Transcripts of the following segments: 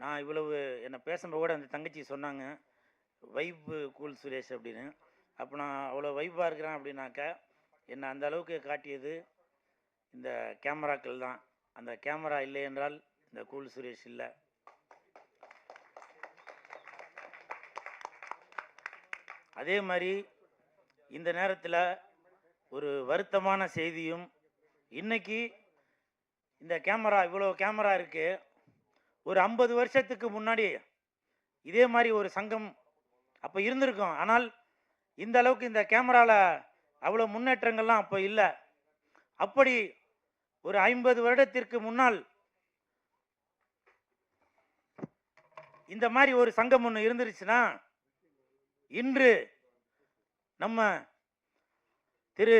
நான் இவ்வளவு என்ன பேசும்போது கூட அந்த தங்கச்சி சொன்னாங்க, வைப்பு கூல் சுரேஷ் அப்படின்னு. அப்போ நான் அவ்வளோ வைப்பாக இருக்கிறேன் அப்படின்னாக்கா, என்னை அந்த அளவுக்கு காட்டியது இந்த கேமராக்கள் தான். அந்த கேமரா இல்லை என்றால் இந்த கூல் சுரேஷ் இல்லை. அதே மாதிரி இந்த நேரத்தில் ஒரு வருத்தமான செய்தியும், இன்னைக்கு இந்த கேமரா இவ்வளோ கேமரா இருக்கு, ஒரு 50 வருஷத்துக்கு முன்னாடி இதே மாதிரி ஒரு சங்கம் அப்போ இருந்திருக்கும். ஆனால் இந்த அளவுக்கு இந்த கேமராவில் அவ்வளோ முன்னேற்றங்கள்லாம் அப்போ இல்லை. அப்படி ஒரு 50 வருடத்திற்கு முன்னால் இந்த மாதிரி ஒரு சங்கம் ஒன்று இருந்துருச்சுன்னா, இன்று நம்ம திரு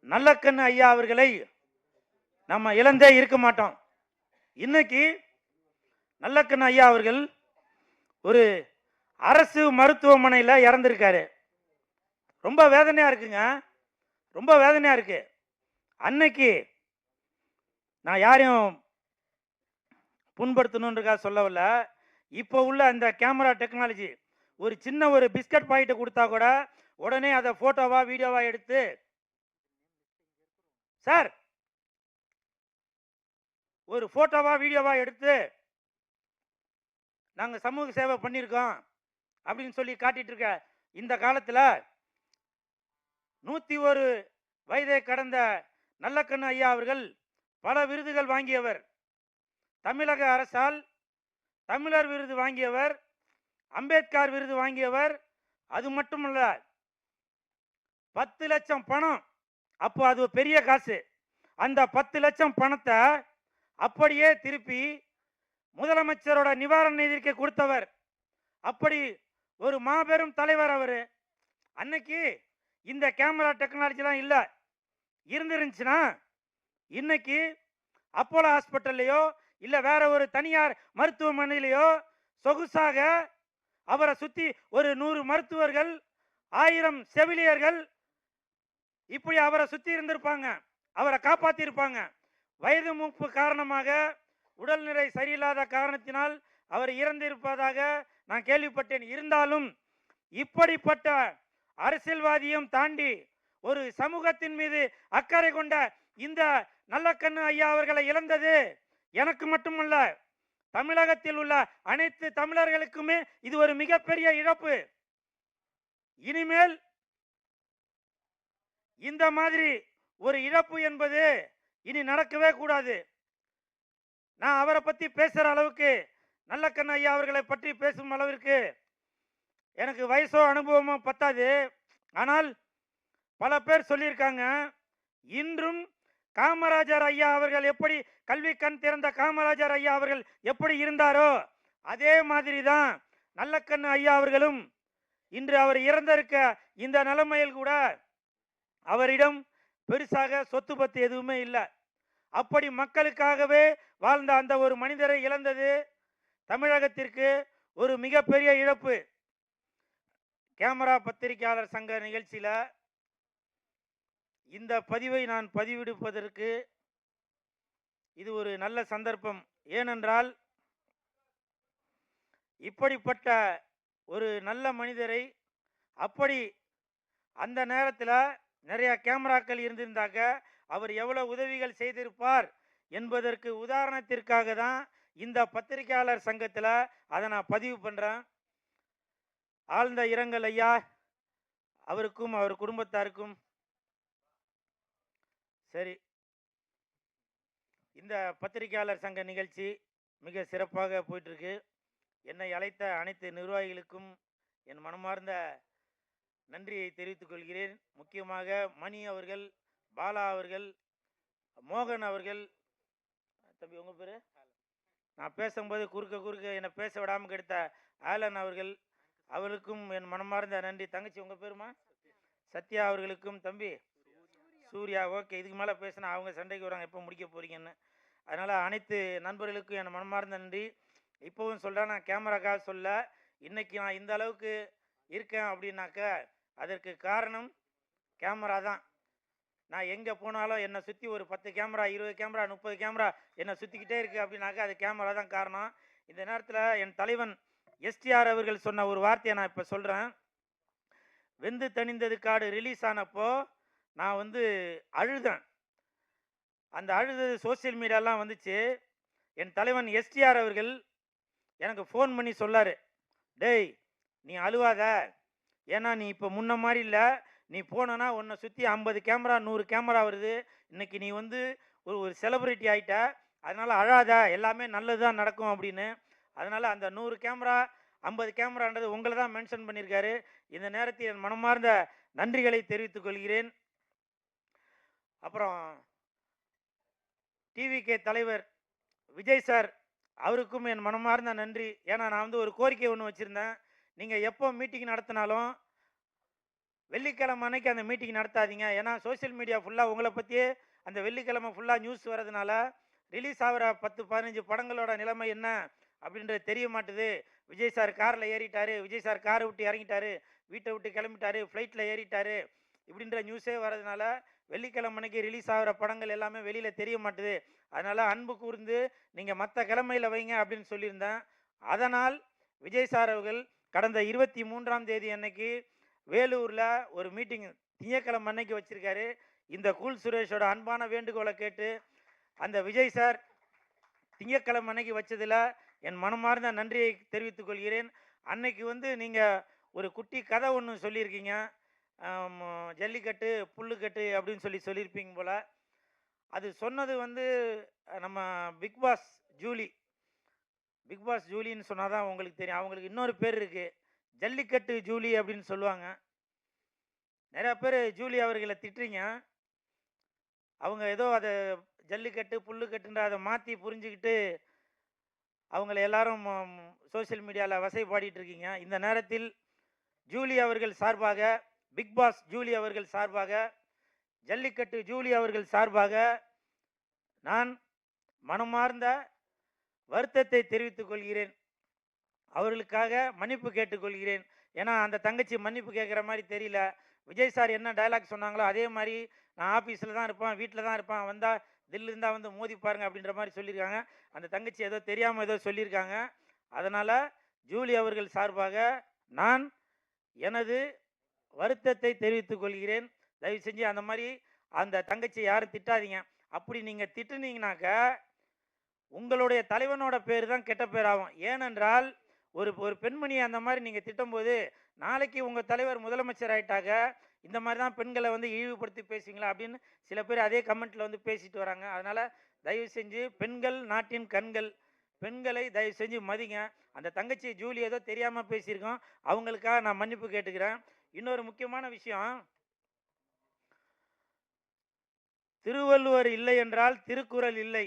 நல்லக்கண்ணு ஐயா அவர்களை நம்ம இழந்தே இருக்க மாட்டோம். இன்னைக்கு நல்லக்கண்ணு ஐயா அவர்கள் ஒரு அரசு மருத்துவமனையில் இறந்திருக்காரு. ரொம்ப வேதனையா இருக்குங்க, ரொம்ப வேதனையா இருக்கு. அன்னைக்கு நான் யாரையும் புண்படுத்தணுன்றக்கா சொல்லவில்லை. இப்போ உள்ள அந்த கேமரா டெக்னாலஜி, ஒரு சின்ன ஒரு பிஸ்கட் பாக்கெட்டை கொடுத்தா கூட உடனே அதை போட்டோவா வீடியோவா எடுத்து, சார் ஒரு போட்டோவா வீடியோவா எடுத்து நாங்கள் சமூக சேவை பண்ணியிருக்கோம் அப்படின்னு சொல்லி காட்டிட்டு இருக்க இந்த காலத்தில் 101 வயதை கடந்த நல்லக்கண்ணு ஐயா அவர்கள் பல விருதுகள் வாங்கியவர். தமிழக அரசால் தமிழர் விருது வாங்கியவர், அம்பேத்கர் விருது வாங்கியவர். அது மட்டுமல்ல, 10 லட்சம் பணம், அப்போ அது பெரிய காசு. அந்த 10 லட்சம் பணத்தை அப்படியே திருப்பி முதலமைச்சரோட நிவாரண நிதிக்கு கொடுத்தவர். அப்படி ஒரு மாபெரும் தலைவர் அவர். அன்னைக்கு இந்த கேமரா டெக்னாலஜிலாம் இல்லை. இருந்துருந்துச்சுன்னா இன்னைக்கு அப்போலோ ஹாஸ்பிட்டல்லையோ இல்லை வேற ஒரு தனியார் மருத்துவமனையிலையோ சொகுசாக அவரை சுற்றி ஒரு 100 மருத்துவர்கள், 1000 செவிலியர்கள் இப்படி அவரை சுற்றி இருந்திருப்பாங்க, அவரை காப்பாற்றி இருப்பாங்க. வயது மூப்பு காரணமாக, உடல்நிலை சரியில்லாத காரணத்தினால் அவர் இறந்திருப்பதாக நான் கேள்விப்பட்டேன். இருந்தாலும் இப்படிப்பட்ட அரசியல்வாதியும் தாண்டி ஒரு சமூகத்தின் மீது அக்கறை கொண்ட இந்த நல்லக்கண்ணு ஐயா அவர்களை இழந்தது எனக்கு மட்டுமல்ல, தமிழகத்தில் உள்ள அனைத்து தமிழர்களுக்குமே இது ஒரு மிகப்பெரிய இழப்பு. இனிமேல் இந்த மாதிரி ஒரு இழப்பு என்பது இனி நடக்கவே கூடாது. நான் அவரை பத்தி பேசுற அளவுக்கு, நல்லக்கண்ணு ஐயா அவர்களை பற்றி பேசும் அளவிற்கு எனக்கு வயசோ அனுபவமோ பத்தாது. ஆனால் பல பேர் சொல்லியிருக்காங்க, இன்றும் காமராஜர் ஐயா அவர்கள் எப்படி கல்வி கண் திறந்த காமராஜர் ஐயா அவர்கள் எப்படி இருந்தாரோ அதே மாதிரி தான் நல்லக்கண்ணு ஐயா அவர்களும் இன்று அவர் இறந்திருக்க இந்த நிலைமையில் கூட அவரிடம் பெருசாக சொத்து பத்து எதுவுமே இல்லை. அப்படி மக்களுக்காகவே வாழ்ந்த அந்த ஒரு மனிதரை இழந்தது தமிழகத்திற்கு ஒரு மிகப்பெரிய இழப்பு. கேமரா பத்திரிகையாளர் சங்க நிகழ்ச்சியில் இந்த பதிவை நான் பதிவிடுவதற்கு இது ஒரு நல்ல சந்தர்ப்பம். ஏனென்றால் இப்படிப்பட்ட ஒரு நல்ல மனிதரை, அப்படி அந்த நேரத்தில் நிறைய கேமராக்கள் இருந்திருந்தாக்க அவர் எவ்வளவு உதவிகள் செய்திருப்பார் என்பதற்கு உதாரணத்திற்காக தான் இந்த பத்திரிகையாளர் சங்கத்தில் அதை நான் பதிவு பண்ணுறேன். ஆழ்ந்த இரங்கல் ஐயா அவருக்கும் அவர் குடும்பத்தாருக்கும். சரி, இந்த பத்திரிகையாளர் சங்க நிகழ்ச்சி மிக சிறப்பாக போயிட்டுருக்கு. என்னை அழைத்த அனைத்து நிர்வாகிகளுக்கும் என் மனமார்ந்த நன்றியை தெரிவித்துக் கொள்கிறேன். முக்கியமாக மணி அவர்கள், பாலா அவர்கள், மோகன் அவர்கள். தம்பி உங்கள் பேர்? நான் பேசும்போது குறுக்க என்னை பேச விடாமல் கெடுத்த ஆலன் அவர்கள், அவர்களுக்கும் என் மனமார்ந்த நன்றி. தங்கச்சி உங்கள் பேருமா? சத்யா அவர்களுக்கும். தம்பி சூர்யா. ஓகே, இதுக்கு மேலே பேசினா அவங்க சண்டைக்கு வராங்க, எப்போ முடிக்க போகிறீங்கன்னு. அதனால் அனைத்து நண்பர்களுக்கும் என் மனமார்ந்த நன்றி. இப்போவும் சொல்கிறேன், நான் கேமராக்காக சொல்ல, இன்றைக்கி நான் இந்த அளவுக்கு இருக்கேன் அப்படின்னாக்க அதற்கு காரணம் கேமரா தான். நான் எங்கே போனாலும் என்னை சுற்றி ஒரு 10 கேமரா, 20 கேமரா, 30 கேமரா என்னை சுற்றிக்கிட்டே இருக்குது அப்படின்னாக்கா அது கேமரா தான் காரணம். இந்த நேரத்தில் என் தலைவன் எஸ்டிஆர் அவர்கள் சொன்ன ஒரு வார்த்தையை நான் இப்போ சொல்கிறேன். வெந்து தணிந்தது காடு ரிலீஸ் ஆனப்போ நான் வந்து அழுதேன். அந்த அழுது சோசியல் மீடியாலாம் வந்துச்சு. என் தலைவன் எஸ்டிஆர் அவர்கள் எனக்கு ஃபோன் பண்ணி சொல்லாரு, டேய் நீ அழுவாத, ஏன்னா நீ இப்போ முன்ன மாதிரி இல்லை, நீ போனனா உன்னை சுற்றி 50 கேமரா 100 கேமரா வருது, இன்னைக்கு நீ வந்து ஒரு செலிப்ரிட்டி ஆகிட்ட, அதனால் அழாத, எல்லாமே நல்லது தான் நடக்கும் அப்படின்னு. அதனால் அந்த 100 கேமரா 50 கேமரான்றது உங்களை தான் மென்ஷன் பண்ணியிருக்காரு. இந்த நேரத்தில் என் மனமார்ந்த நன்றிகளை தெரிவித்துக் கொள்கிறேன். அப்புறம் டிவிகே தலைவர் விஜய் சார் அவருக்கும் என் மனமார்ந்த நன்றி. ஏன்னா நான் வந்து ஒரு கோரிக்கை ஒன்று வச்சுருந்தேன். நீங்கள் எப்போ மீட்டிங் நடத்தினாலும் வெள்ளிக்கிழமை அன்னைக்கு அந்த மீட்டிங் நடத்தாதீங்க. ஏன்னா சோசியல் மீடியா ஃபுல்லாக உங்களை பற்றியே அந்த வெள்ளிக்கிழமை ஃபுல்லாக நியூஸ் வரதுனால ரிலீஸ் ஆகிற 10-15 படங்களோட நிலைமை என்ன அப்படின்றது தெரிய மாட்டுது. விஜய் சார் காரில் ஏறிட்டாரு, விஜய் சார் காரை விட்டு இறங்கிட்டாரு, வீட்டை விட்டு கிளம்பிட்டாரு, ஃப்ளைட்டில் ஏறிட்டாரு இப்படின்ற நியூஸே வரதுனால வெள்ளிக்கிழமை அன்னைக்கு ரிலீஸ் ஆகிற படங்கள் எல்லாமே வெளியில் தெரிய மாட்டுது. அதனால் அன்பு கூர்ந்து நீங்கள் மற்ற கிழமையில் வைங்க அப்படின்னு சொல்லியிருந்தேன். அதனால் விஜய் சார் அவர்கள் கடந்த 23ஆம் தேதி அன்னைக்கு வேலூரில் ஒரு மீட்டிங் திங்கக்கிழமை அன்னைக்கு வச்சுருக்காரு. இந்த கூல் சுரேஷோட அன்பான வேண்டுகோளை கேட்டு அந்த விஜய் சார் திங்கக்கிழமை அன்னைக்கு வச்சதில் என் மனமார்ந்த நன்றியை தெரிவித்துக் கொள்கிறேன். அன்னைக்கு வந்து நீங்கள் ஒரு குட்டி கதை ஒன்று சொல்லியிருக்கீங்க, ஜல்லிக்கட்டு புல்லுக்கட்டு அப்படின்னு சொல்லியிருப்பீங்க போல். அது சொன்னது வந்து நம்ம பிக் பாஸ் ஜூலின்னு சொன்னால் தான் உங்களுக்கு தெரியும். அவங்களுக்கு இன்னொரு பேர் இருக்குது, ஜல்லிக்கட்டு ஜூலி அப்படின்னு சொல்லுவாங்க. நிறையா பேர் ஜூலி அவர்களை திட்டுறீங்க. அவங்க ஏதோ அதை ஜல்லிக்கட்டு புல்லுக்கட்டுன்ற அதை மாற்றி புரிஞ்சுக்கிட்டு அவங்கள எல்லாரும் சோசியல் மீடியாவில் வசைப்பாடிட்டு இருக்கீங்க. இந்த நேரத்தில் ஜூலி அவர்கள் சார்பாக, பிக் பாஸ் ஜூலி அவர்கள் சார்பாக, ஜல்லிக்கட்டு ஜூலி அவர்கள் சார்பாக நான் மனமார்ந்த வருத்தத்தை தெரிவித்துக் கொள்கிறேன். அவர்களுக்காக மன்னிப்பு கேட்டுக்கொள்கிறேன். ஏன்னா அந்த தங்கச்சி மன்னிப்பு கேட்குற மாதிரி தெரியல. விஜய் சார் என்ன டைலாக் சொன்னாங்களோ அதே மாதிரி நான் ஆஃபீஸில் தான் இருப்பேன், வீட்டில் தான் இருப்பேன், வந்தால் தில்லு இருந்தால் வந்து மோதி பாருங்க அப்படின்ற மாதிரி சொல்லியிருக்காங்க. அந்த தங்கச்சி ஏதோ தெரியாமல் ஏதோ சொல்லியிருக்காங்க. அதனால் ஜூலி அவர்கள் சார்பாக நான் எனது வருத்தத்தை தெரிவித்துக் கொள்கிறேன். தயவு செஞ்சு அந்த மாதிரி அந்த தங்கச்சி யாரும் திட்டாதீங்க. அப்படி நீங்கள் திட்டுனீங்கனாக்க உங்களுடைய தலைவனோட பேர் தான் கெட்ட பேர் ஆகும். ஏனென்றால் ஒரு பெண்மணியை அந்த மாதிரி நீங்கள் திட்டும்போது நாளைக்கு உங்கள் தலைவர் முதலமைச்சர் ஆகிட்டாங்க, இந்த மாதிரி தான் பெண்களை வந்து இழிவுபடுத்தி பேசுவீங்களா அப்படின்னு சில பேர் அதே கமெண்ட்டில் வந்து பேசிட்டு வராங்க. அதனால் தயவு செஞ்சு பெண்கள் நாட்டின் கண்கள், பெண்களை தயவு செஞ்சு மதிங்க. அந்த தங்கச்சி ஜூலி ஏதோ தெரியாமல் பேசியிருக்கோம், அவங்களுக்காக நான் மன்னிப்பு கேட்டுக்கிறேன். இன்னொரு முக்கியமான விஷயம், திருவள்ளுவர் இல்லை என்றால் திருக்குறள் இல்லை,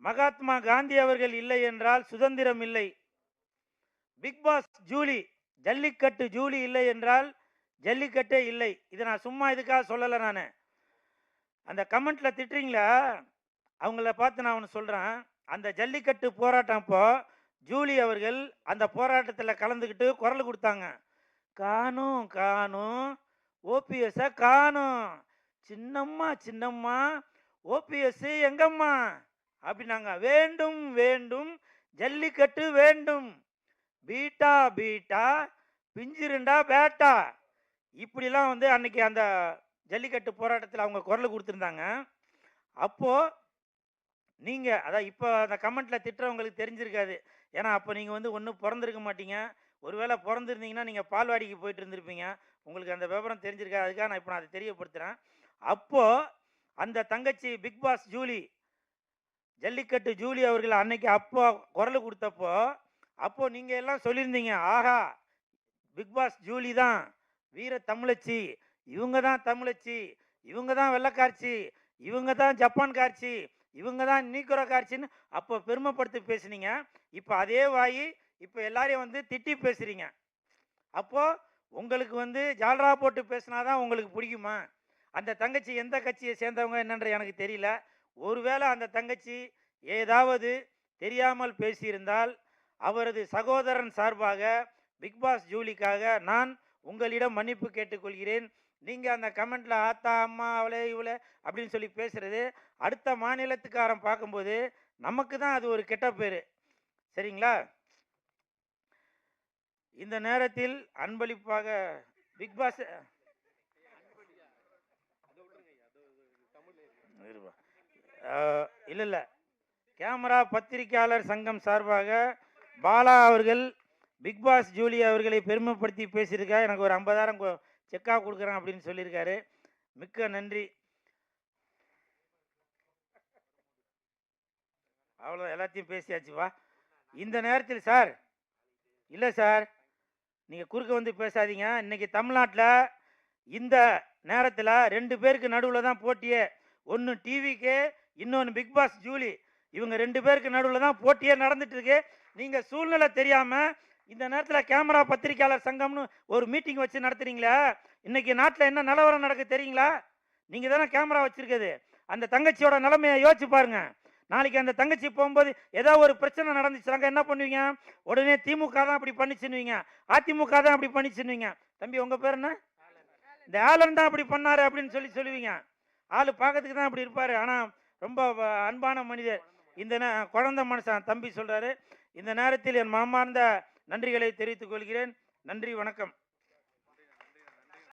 மகாத்மா காந்தி அவர்கள் இல்லை என்றால் சுதந்திரம் இல்லை, பிக் பாஸ் ஜூலி ஜல்லிக்கட்டு ஜூலி இல்லை என்றால் ஜல்லிக்கட்டே இல்லை. இதை நான் சும்மா இதுக்காக சொல்லலை. நான் அந்த கமெண்ட்ல திட்டுறீங்களா, அவங்கள பார்த்து நான் ஒன்று சொல்கிறேன். அந்த ஜல்லிக்கட்டு போராட்டம் அப்போ ஜூலி அவர்கள் அந்த போராட்டத்தில் கலந்துக்கிட்டு குரல் கொடுத்தாங்க. காணும் காணும் ஓபிஎஸ்ஸை காணும், சின்னம்மா சின்னம்மா ஓபிஎஸ் எங்கம்மா அப்படின்னாங்க. வேண்டும் வேண்டும் ஜல்லிக்கட்டு வேண்டும், பீட்டா பீட்டா பிஞ்சிருண்டா பேட்டா, இப்படிலாம் வந்து அன்னைக்கு அந்த ஜல்லிக்கட்டு போராட்டத்தில் அவங்க குரல் கொடுத்துருந்தாங்க. அப்போது நீங்கள் அதான் இப்போ அந்த கமெண்ட்டில் திட்டுறவங்களுக்கு தெரிஞ்சிருக்காது. ஏன்னா அப்போ நீங்கள் வந்து ஒன்றும் பிறந்திருக்க மாட்டீங்க. ஒருவேளை பிறந்திருந்தீங்கன்னா நீங்கள் பால்வாடிக்கு போயிட்டு இருந்திருப்பீங்க, உங்களுக்கு அந்த விவரம் தெரிஞ்சிருக்காது. அதுக்காக நான் இப்போ அதை தெரியப்படுத்துகிறேன். அப்போது அந்த தங்கச்சி பிக் பாஸ் ஜூலி ஜல்லிக்கட்டு ஜூலி அவர்கள் அன்னைக்கு அப்போ குரல் கொடுத்தப்போ அப்போது நீங்கள் எல்லாம் சொல்லியிருந்தீங்க, ஆஹா பிக் பாஸ் ஜூலி தான் வீர தமிழச்சி, இவங்க தான் தமிழச்சி, இவங்க தான் வெள்ளக்காட்சி, இவங்க தான் ஜப்பான் காட்சி, இவங்க தான் நீக்குற காட்சின்னு அப்போ பெருமைப்படுத்தி பேசுனீங்க. இப்போ அதே வாயி இப்போ எல்லாரையும் வந்து திட்டி பேசுகிறீங்க. அப்போது உங்களுக்கு வந்து ஜால்ரா போட்டு பேசினாதான் உங்களுக்கு பிடிக்குமா? அந்த தங்கச்சி எந்த கட்சியை சேர்ந்தவங்க என்னன்ற எனக்கு தெரியல. ஒருவேளை அந்த தங்கச்சி ஏதாவது தெரியாமல் பேசியிருந்தால் அவரது சகோதரன் சார்பாக பிக் பாஸ் ஜூலிக்காக நான் உங்களிடம் மன்னிப்பு கேட்டுக்கொள்கிறேன். நீங்கள் அந்த கமெண்ட்டில் ஆத்தா அம்மா அவளே இவளே அப்படின்னு சொல்லி பேசுகிறது அடுத்த மாநிலத்துக்காரன் பார்க்கும்போது நமக்கு தான் அது ஒரு கெட்ட பேர். சரிங்களா? இந்த நேரத்தில் அன்பளிப்பாக பிக் பாஸ் இல்ல கேமரா பத்திரிகையாளர் சங்கம் சார்பாக பாலா அவர்கள் பிக் பாஸ் ஜூலி அவர்களை பெருமைப்படுத்தி பேசியிருக்கா. எனக்கு ஒரு 50,000 செக்காக கொடுக்குறேன் அப்படின்னு சொல்லியிருக்காரு. மிக்க நன்றி. அவ்வளோ எல்லாத்தையும் பேசியாச்சுவா. இந்த நேரத்தில் சார் இல்லை சார், நீங்கள் குறுக்க வந்து பேசாதீங்க. இன்னைக்கு தமிழ்நாட்டில் இந்த நேரத்தில் 2 பேருக்கு நடுவில் தான் போட்டியே. ஒன்று டிவிக்கு, இன்னொன்று பிக் பாஸ் ஜூலி. இவங்க 2 பேருக்கு நடுவில் தான் போட்டியே நடந்துட்டு இருக்கு. நீங்கள் சூழ்நிலை தெரியாமல் இந்த நேரத்தில் கேமரா பத்திரிகையாளர் சங்கம்னு ஒரு மீட்டிங் வச்சு நடத்துறீங்களா? இன்னைக்கு நாட்டில் என்ன நிலவரம் நடக்கு தெரியுங்களா? நீங்கள் தானே கேமரா வச்சிருக்குது. அந்த தங்கச்சியோட நிலைமையை யோசிச்சு பாருங்க. நாளைக்கு அந்த தங்கச்சி போகும்போது ஏதோ ஒரு பிரச்சனை நடந்துச்சுனாங்க என்ன பண்ணுவீங்க? உடனே திமுக தான் அப்படி பண்ணிச்சுன்னுவீங்க, அதிமுக தான் அப்படி பண்ணிச்சுன்னுவீங்க. தம்பி உங்க பேர் என்ன? இந்த ஆலன் தான் அப்படி பண்ணாரு அப்படின்னு சொல்லுவீங்க. ஆளு பார்க்கறதுக்கு தான் அப்படி இருப்பாரு, ஆனா ரொம்ப அன்பான மனிதர். இந்த குழந்தை மனுஷன் தம்பி சொல்றாரு. இந்த நேரத்தில் என் மனமார்ந்த நன்றிகளை தெரிவித்துக் கொள்கிறேன். நன்றி, வணக்கம்.